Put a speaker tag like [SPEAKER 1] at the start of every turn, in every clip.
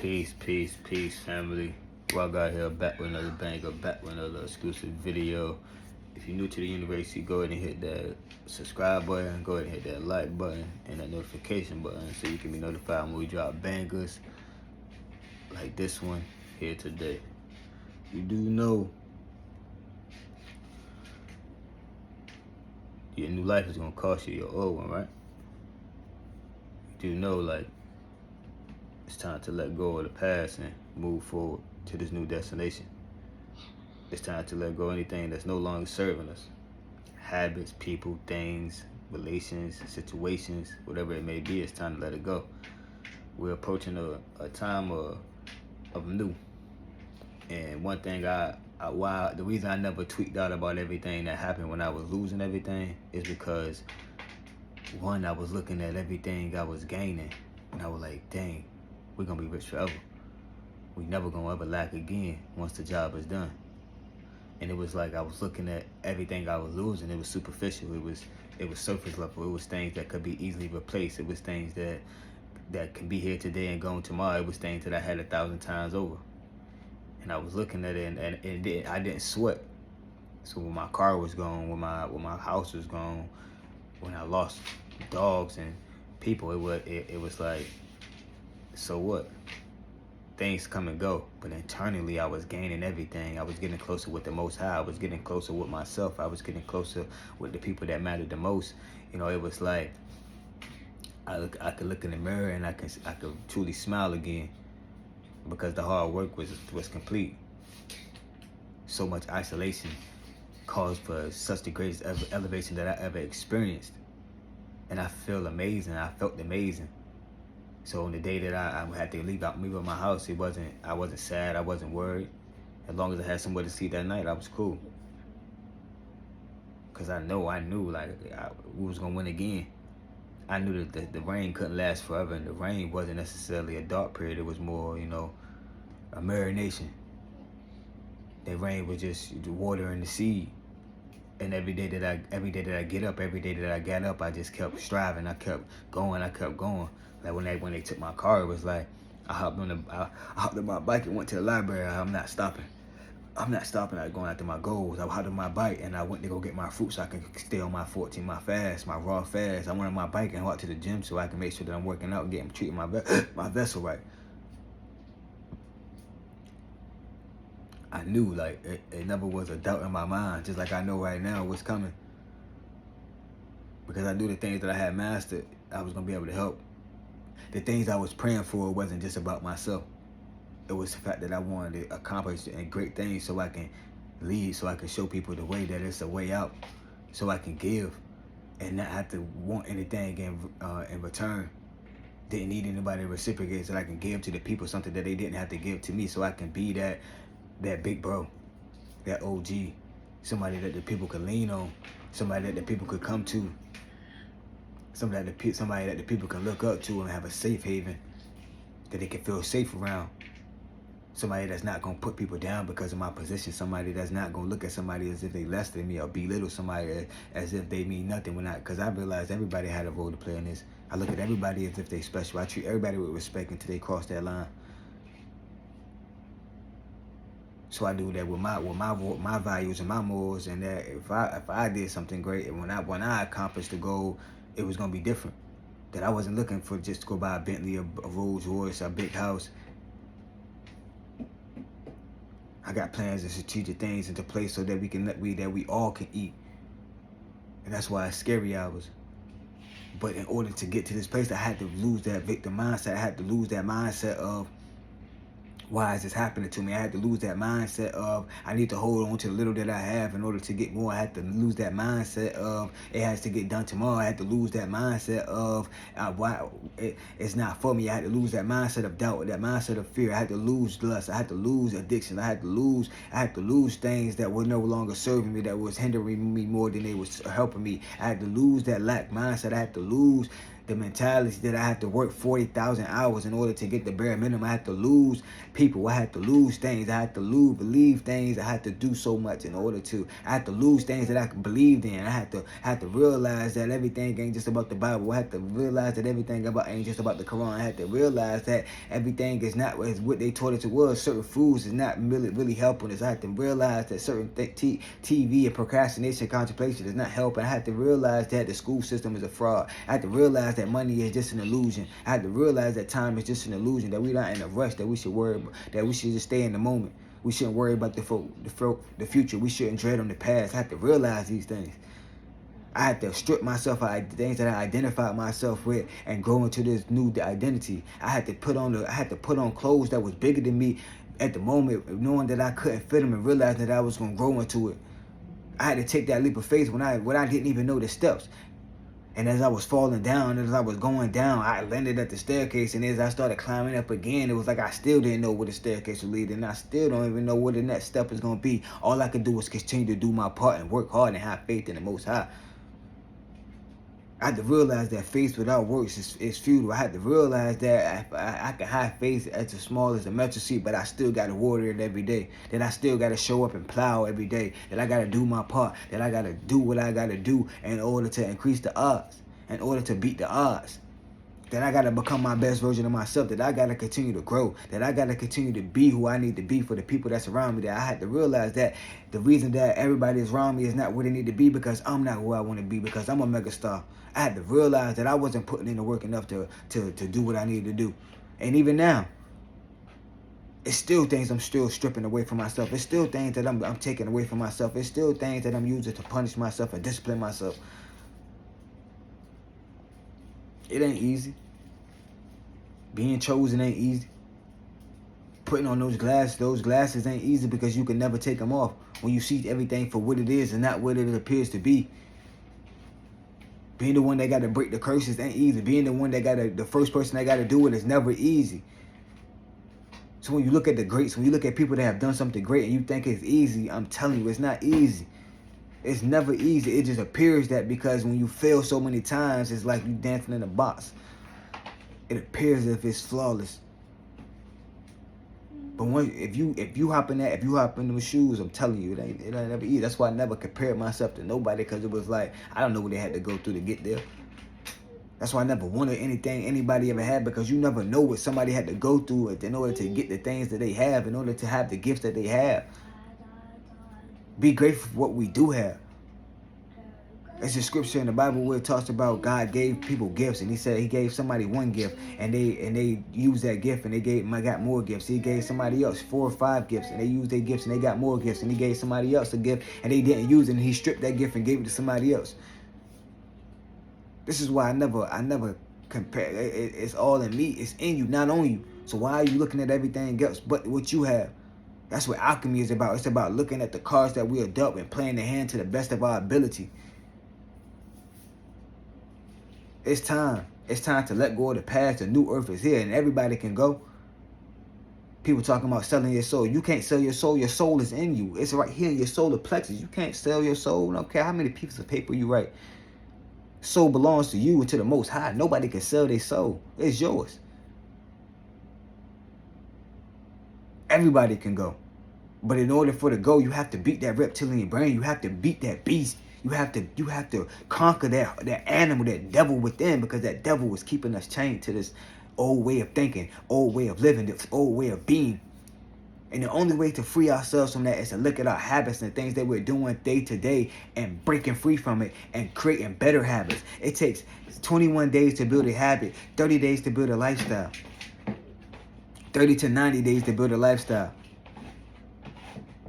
[SPEAKER 1] Peace, family. Well, I got here back with another banger, back with another exclusive video. If you're new to the university, go ahead and hit that subscribe button, go ahead and hit that like button and that notification button so you can be notified when we drop bangers like this one here today. You do know your new life is gonna cost you your old one, right? You do know, like, it's time to let go of the past and move forward to this new destination. It's time to let go of anything that's no longer serving us. Habits, people, things, relations, situations, whatever it may be, it's time to let it go. We're approaching a time of new. And one thing the reason I never tweaked out about everything that happened when I was losing everything is because, one, I was looking at everything I was gaining and I was like, dang, we're gonna be rich forever. We never gonna ever lack again once the job is done. And it was like I was looking at everything I was losing. It was superficial. It was surface level. It was things that could be easily replaced. It was things that can be here today and gone tomorrow. It was things that I had 1,000 times over. And I was looking at it, and I didn't sweat. So when my car was gone, when my house was gone, when I lost dogs and people, it was like, so what? Things come and go, but internally I was gaining everything. I was getting closer with the Most High. I was getting closer with myself. I was getting closer with the people that mattered the most. You know, it was like I could look in the mirror and I could truly smile again because the hard work was complete. So much isolation caused for such the greatest elevation that I ever experienced, and I feel amazing. I felt amazing. So on the day that I had to leave out my house, I wasn't sad, I wasn't worried. As long as I had somewhere to sleep that night, I was cool. Cause I knew like we was gonna win again. I knew that the rain couldn't last forever, and the rain wasn't necessarily a dark period. It was more, a marination. The rain was just the water and the seed. And every day that I get up, I just kept striving. I kept going. Like when they took my car, it was like I hopped on my bike and went to the library. I'm not stopping. I'm going after my goals. I hopped on my bike and I went to go get my fruit so I can stay on my 14, my fast, my raw fast. I went on my bike and walked to the gym so I can make sure that I'm working out and treating my vessel right. I knew, like, it never was a doubt in my mind, just like I know right now what's coming. Because I knew the things that I had mastered, I was going to be able to help. The things I was praying for wasn't just about myself. It was the fact that I wanted to accomplish great things so I can lead, so I can show people the way that it's a way out, so I can give and not have to want anything in return. Didn't need anybody to reciprocate, so I can give to the people something that they didn't have to give to me, so I can be that big bro, that OG, somebody that the people could lean on, somebody that the people could come to, somebody that the people can look up to and have a safe haven that they can feel safe around. Somebody that's not gonna put people down because of my position. Somebody that's not gonna look at somebody as if they less than me or belittle somebody as if they mean nothing. Because I realized everybody had a role to play in this. I look at everybody as if they special. I treat everybody with respect until they cross that line. So I do that with my values and my morals, and that if I did something great, and when I accomplished the goal, it was gonna be different. That I wasn't looking for just to go buy a Bentley, a Rolls Royce, a big house. I got plans and strategic things into place so that we all can eat, and that's why it's scary hours. But in order to get to this place, I had to lose that victim mindset. I had to lose that mindset of, why is this happening to me? I had to lose that mindset of, I need to hold on to the little that I have in order to get more. I had to lose that mindset of, it has to get done tomorrow. I had to lose that mindset of, why it's not for me. I had to lose that mindset of doubt, that mindset of fear. I had to lose lust. I had to lose addiction. I had to lose things that were no longer serving me, that was hindering me more than they was helping me. I had to lose that lack mindset. I had to lose the mentality that I had to work 40,000 hours in order to get the bare minimum. I had to lose people. I had to lose things. I had to believe things. I had to do so much in order to. I had to lose things that I believed in. I had to realize that everything ain't just about the Bible. I had to realize that everything ain't just about the Quran. I had to realize that everything is not what they taught it to was. Certain foods is not really helping us. I had to realize that certain TV and procrastination, contemplation is not helping. I had to realize that the school system is a fraud. I had to realize that money is just an illusion. I had to realize that time is just an illusion, that we're not in a rush, that we should worry about, that we should just stay in the moment. We shouldn't worry about the future. We shouldn't dread on the past. I had to realize these things. I had to strip myself out of things that I identified myself with and grow into this new identity. I had to put on clothes that was bigger than me at the moment, knowing that I couldn't fit them and realizing that I was gonna grow into it. I had to take that leap of faith when I didn't even know the steps. And as I was falling down, as I was going down, I landed at the staircase. And as I started climbing up again, it was like I still didn't know where the staircase would lead. And I still don't even know what the next step is going to be. All I could do was continue to do my part and work hard and have faith in the Most High. I had to realize that faith without works is futile. I had to realize that I can have faith as small as a mustard seed, but I still got to water it every day. That I still got to show up and plow every day. That I got to do my part. That I got to do what I got to do in order to increase the odds, in order to beat the odds. That I got to become my best version of myself. That I got to continue to grow. That I got to continue to be who I need to be for the people that's around me. That I had to realize that the reason that everybody is around me is not where they need to be because I'm not who I want to be, because I'm a megastar. I had to realize that I wasn't putting in the work enough to do what I needed to do. And even now, it's still things I'm still stripping away from myself. It's still things that I'm taking away from myself. It's still things that I'm using to punish myself and discipline myself. It ain't easy. Being chosen ain't easy. Putting on those glasses ain't easy because you can never take them off when you see everything for what it is and not what it appears to be. Being the one that got to break the curses ain't easy. Being the one that the first person that got to do it is never easy. So when you look at the greats, when you look at people that have done something great and you think it's easy, I'm telling you, it's not easy. It's never easy. It just appears that because when you fail so many times, it's like you dancing in a box. It appears as if it's flawless. But if you hop in those shoes, I'm telling you, it ain't never easy. That's why I never compared myself to nobody, because it was like I don't know what they had to go through to get there. That's why I never wanted anything anybody ever had, because you never know what somebody had to go through in order to get the things that they have, in order to have the gifts that they have. Be grateful for what we do have. It's a scripture in the Bible where it talks about God gave people gifts, and he said he gave somebody one gift and they used that gift and they got more gifts. He gave somebody else 4 or 5 gifts and they used their gifts and they got more gifts, and he gave somebody else a gift and they didn't use it, and he stripped that gift and gave it to somebody else. This is why I never compare. It's all in me. It's in you, not on you. So why are you looking at everything else but what you have? That's what alchemy is about. It's about looking at the cards that we are dealt and playing the hand to the best of our ability. It's time. It's time to let go of the past. The new earth is here and everybody can go. People talking about selling your soul. You can't sell your soul. Your soul is in you. It's right here in your solar plexus. You can't sell your soul. I don't care how many pieces of paper you write. Soul belongs to you and to the Most High. Nobody can sell their soul. It's yours. Everybody can go. But in order for to go, you have to beat that reptilian brain. You have to beat that beast. You have to conquer that animal, that devil within, because that devil is keeping us chained to this old way of thinking, old way of living, this old way of being. And the only way to free ourselves from that is to look at our habits and things that we're doing day to day and breaking free from it and creating better habits. It takes 21 days to build a habit, 30 days to build a lifestyle, 30 to 90 days to build a lifestyle.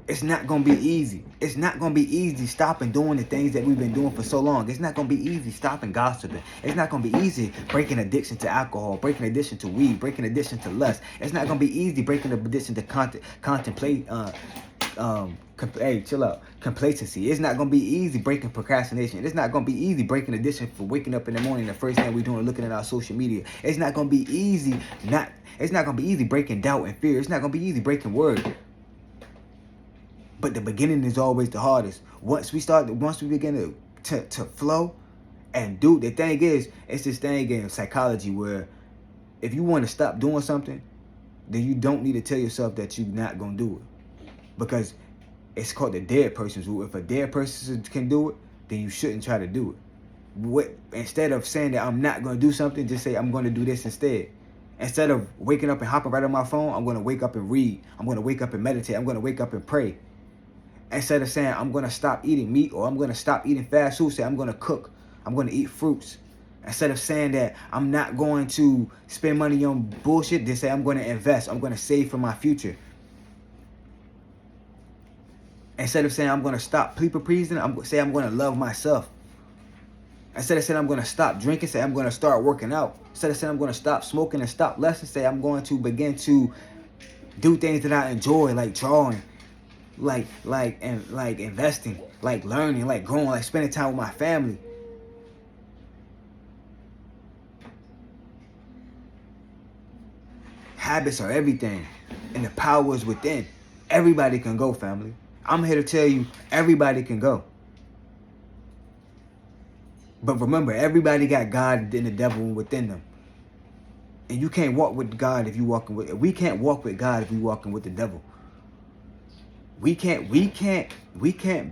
[SPEAKER 1] It's not going to be easy. It's not going to be easy stopping doing the things that we've been doing for so long. It's not going to be easy stopping gossiping. It's not going to be easy breaking addiction to alcohol, breaking addiction to weed, breaking addiction to lust. It's not going to be easy breaking the addiction to complacency. It's not going to be easy breaking procrastination. It's not going to be easy breaking addiction for waking up in the morning. The first thing we're doing is looking at our social media. It's not going to be easy. It's not going to be easy breaking doubt and fear. It's not going to be easy breaking worry. But the beginning is always the hardest. Once we begin to flow And dude, the thing is, it's this thing in psychology where if you want to stop doing something, then you don't need to tell yourself that you're not going to do it. Because it's called the dead person's rule. If a dead person can do it, then you shouldn't try to do it. Instead of saying that I'm not going to do something, just say I'm going to do this instead. Instead of waking up and hopping right on my phone, I'm going to wake up and read. I'm going to wake up and meditate. I'm going to wake up and pray. Instead of saying I'm going to stop eating meat or I'm going to stop eating fast food, say I'm going to cook. I'm going to eat fruits. Instead of saying that I'm not going to spend money on bullshit, just say I'm going to invest. I'm going to save for my future. Instead of saying I'm going to stop people pleasing, say I'm going to love myself. Instead of saying I'm going to stop drinking, say I'm going to start working out. Instead of saying I'm going to stop smoking and stop lusting, say I'm going to begin to do things that I enjoy, like drawing, like investing, like learning, like growing, like spending time with my family. Habits are everything, and the power is within. Everybody can go, family. I'm here to tell you, everybody can go. But remember, everybody got God and the devil within them. And you can't walk with God if you walking with. We can't walk with God if we walking with the devil. We can't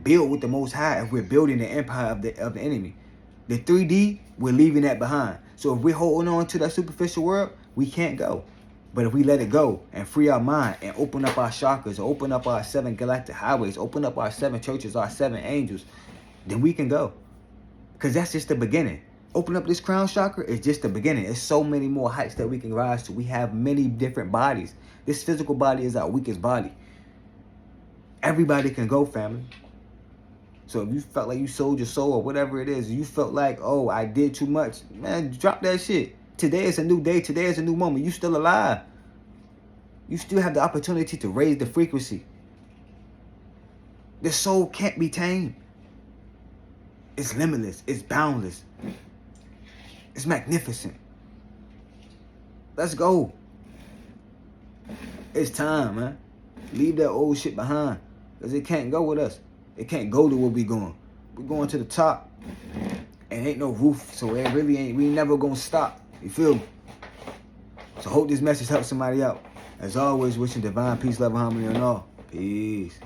[SPEAKER 1] build with the Most High if we're building the empire of the enemy. The 3D, we're leaving that behind. So if we're holding on to that superficial world, we can't go. But if we let it go and free our mind and open up our chakras, open up our 7 galactic highways, open up our 7 churches, our 7 angels, then we can go. Because that's just the beginning. Open up this crown chakra is just the beginning. There's so many more heights that we can rise to. We have many different bodies. This physical body is our weakest body. Everybody can go, family. So if you felt like you sold your soul or whatever it is, you felt like, oh, I did too much, man, drop that shit. Today is a new day. Today is a new moment. You still alive. You still have the opportunity to raise the frequency. The soul can't be tamed. It's limitless. It's boundless. It's magnificent. Let's go. It's time, man. Leave that old shit behind. Because it can't go with us. It can't go to where we going. We're going to the top. And ain't no roof. So it really ain't. We never gonna stop. You feel me? So hope this message helps somebody out. As always, wishing divine peace, love, and harmony on all. Peace.